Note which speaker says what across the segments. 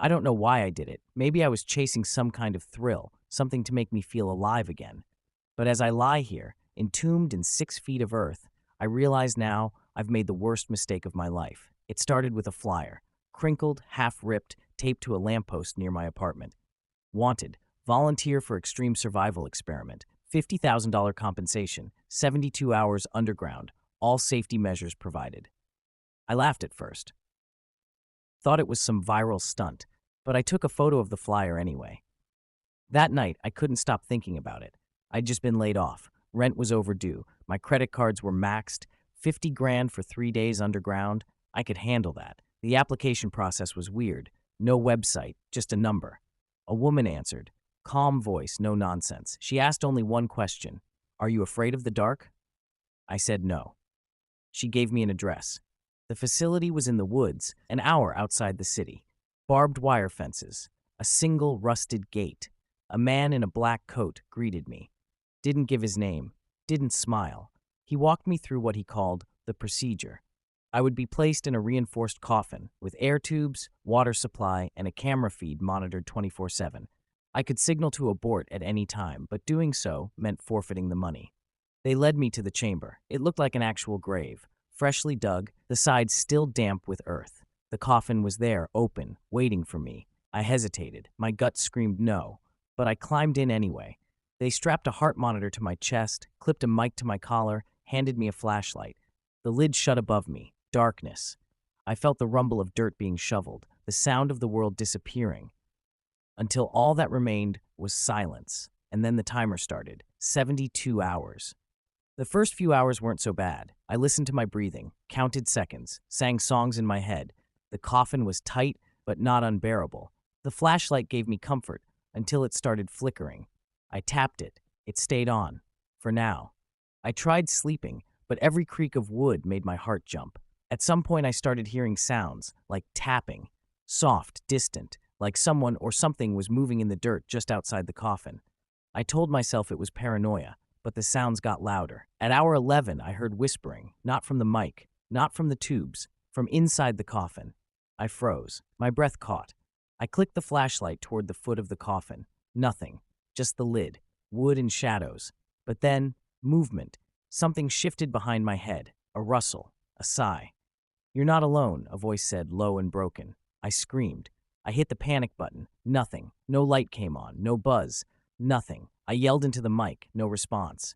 Speaker 1: I don't know why I did it. Maybe I was chasing some kind of thrill, something to make me feel alive again. But as I lie here, entombed in 6 feet of earth, I realize now I've made the worst mistake of my life. It started with a flyer, crinkled, half-ripped, taped to a lamppost near my apartment. Wanted, volunteer for extreme survival experiment, $50,000 compensation, 72 hours underground, all safety measures provided. I laughed at first, thought it was some viral stunt, but I took a photo of the flyer anyway. That night, I couldn't stop thinking about it. I'd just been laid off. Rent was overdue. My credit cards were maxed. 50 grand for 3 days underground. I could handle that. The application process was weird. No website, just a number. A woman answered. Calm voice, no nonsense. She asked only one question. Are you afraid of the dark? I said no. She gave me an address. The facility was in the woods, an hour outside the city. Barbed wire fences. A single rusted gate. A man in a black coat greeted me. Didn't give his name. Didn't smile. He walked me through what he called the procedure. I would be placed in a reinforced coffin with air tubes, water supply, and a camera feed monitored 24/7. I could signal to abort at any time, but doing so meant forfeiting the money. They led me to the chamber. It looked like an actual grave, freshly dug, the sides still damp with earth. The coffin was there, open, waiting for me. I hesitated. My gut screamed no, but I climbed in anyway. They strapped a heart monitor to my chest, clipped a mic to my collar, handed me a flashlight. The lid shut above me. Darkness. I felt the rumble of dirt being shoveled, the sound of the world disappearing, until all that remained was silence. And then the timer started. 72 hours. The first few hours weren't so bad. I listened to my breathing, counted seconds, sang songs in my head. The coffin was tight, but not unbearable. The flashlight gave me comfort until it started flickering. I tapped it. It stayed on. For now. I tried sleeping, but every creak of wood made my heart jump. At some point, I started hearing sounds, like tapping. Soft, distant, like someone or something was moving in the dirt just outside the coffin. I told myself it was paranoia, but the sounds got louder. At hour 11, I heard whispering, not from the mic, not from the tubes, from inside the coffin. I froze. My breath caught. I clicked the flashlight toward the foot of the coffin. Nothing. Just the lid, wood and shadows. But then, movement. Something shifted behind my head. A rustle. A sigh. You're not alone, a voice said, low and broken. I screamed. I hit the panic button. Nothing. No light came on. No buzz. Nothing. I yelled into the mic. No response.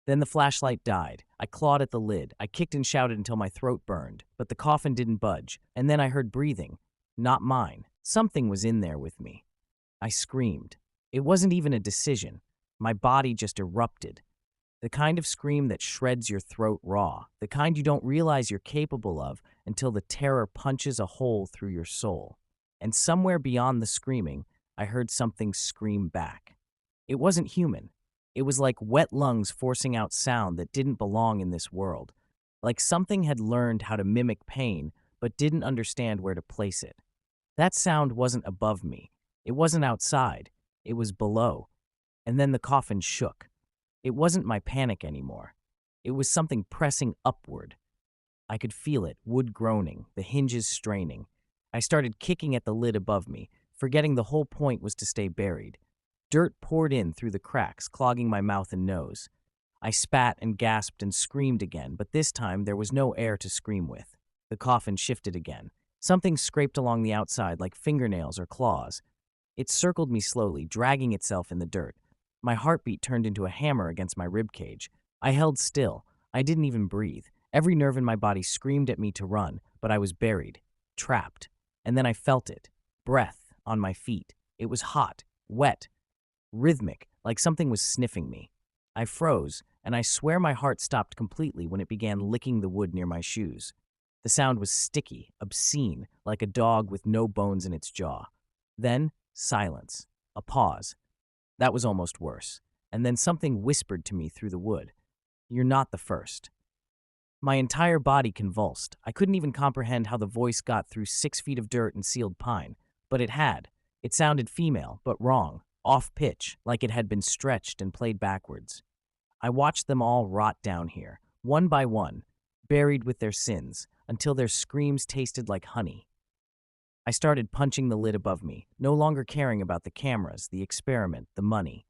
Speaker 1: Then the flashlight died. I clawed at the lid. I kicked and shouted until my throat burned, but the coffin didn't budge. And then I heard breathing. Not mine. Something was in there with me. I screamed. It wasn't even a decision. My body just erupted. The kind of scream that shreds your throat raw. The kind you don't realize you're capable of until the terror punches a hole through your soul. And somewhere beyond the screaming, I heard something scream back. It wasn't human. It was like wet lungs forcing out sound that didn't belong in this world. Like something had learned how to mimic pain, but didn't understand where to place it. That sound wasn't above me. It wasn't outside. It was below. And then the coffin shook. It wasn't my panic anymore. It was something pressing upward. I could feel it, wood groaning, the hinges straining. I started kicking at the lid above me, forgetting the whole point was to stay buried. Dirt poured in through the cracks, clogging my mouth and nose. I spat and gasped and screamed again, but this time there was no air to scream with. The coffin shifted again. Something scraped along the outside like fingernails or claws. It circled me slowly, dragging itself in the dirt. My heartbeat turned into a hammer against my ribcage. I held still. I didn't even breathe. Every nerve in my body screamed at me to run, but I was buried, trapped. And then I felt it. Breath on my feet. It was hot, wet, rhythmic, like something was sniffing me. I froze, and I swear my heart stopped completely when it began licking the wood near my shoes. The sound was sticky, obscene, like a dog with no bones in its jaw. Then, silence. A pause. That was almost worse. And then something whispered to me through the wood. You're not the first. My entire body convulsed. I couldn't even comprehend how the voice got through 6 feet of dirt and sealed pine. But it had. It sounded female, but wrong. Off pitch, like it had been stretched and played backwards. I watched them all rot down here, one by one, buried with their sins, until their screams tasted like honey. I started punching the lid above me, no longer caring about the cameras, the experiment, the money.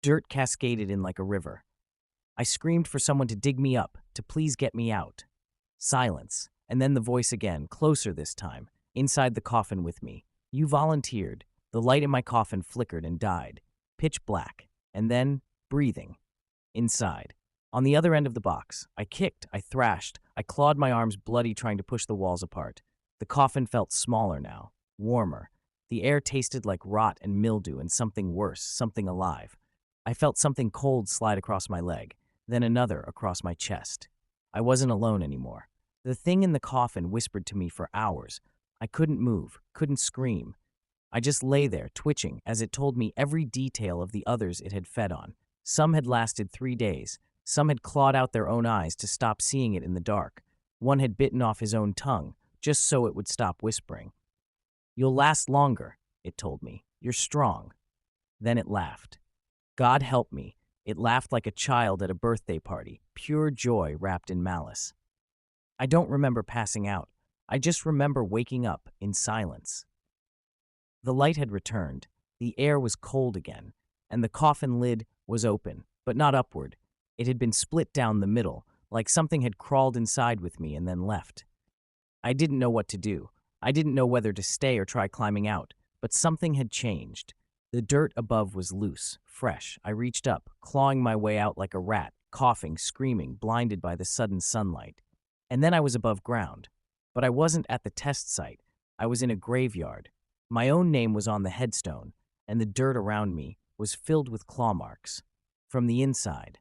Speaker 1: Dirt cascaded in like a river. I screamed for someone to dig me up, to please get me out. Silence, and then the voice again, closer this time, inside the coffin with me. You volunteered. The light in my coffin flickered and died. Pitch black. And then, breathing. Inside. On the other end of the box, I kicked, I thrashed, I clawed my arms bloody trying to push the walls apart. The coffin felt smaller now, warmer. The air tasted like rot and mildew and something worse, something alive. I felt something cold slide across my leg, then another across my chest. I wasn't alone anymore. The thing in the coffin whispered to me for hours. I couldn't move, couldn't scream. I just lay there, twitching, as it told me every detail of the others it had fed on. Some had lasted 3 days. Some had clawed out their own eyes to stop seeing it in the dark. One had bitten off his own tongue, just so it would stop whispering. You'll last longer, it told me. You're strong. Then it laughed. God help me. It laughed like a child at a birthday party, pure joy wrapped in malice. I don't remember passing out. I just remember waking up in silence. The light had returned. The air was cold again, and the coffin lid was open, but not upward. It had been split down the middle, like something had crawled inside with me and then left. I didn't know what to do. I didn't know whether to stay or try climbing out, but something had changed. The dirt above was loose, fresh. I reached up, clawing my way out like a rat, coughing, screaming, blinded by the sudden sunlight. And then I was above ground. But I wasn't at the test site. I was in a graveyard. My own name was on the headstone, and the dirt around me was filled with claw marks. From the inside.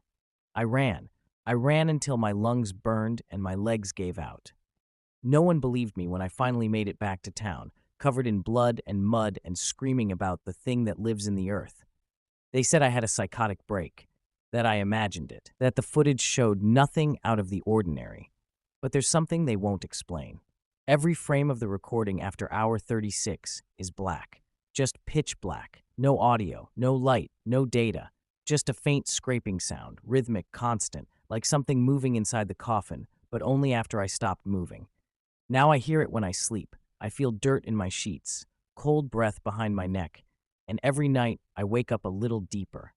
Speaker 1: I ran. I ran until my lungs burned and my legs gave out. No one believed me when I finally made it back to town, covered in blood and mud and screaming about the thing that lives in the earth. They said I had a psychotic break, that I imagined it, that the footage showed nothing out of the ordinary. But there's something they won't explain. Every frame of the recording after hour 36 is black, just pitch black, no audio, no light, no data, just a faint scraping sound, rhythmic, constant, like something moving inside the coffin, but only after I stopped moving. Now I hear it when I sleep. I feel dirt in my sheets, cold breath behind my neck, and every night I wake up a little deeper.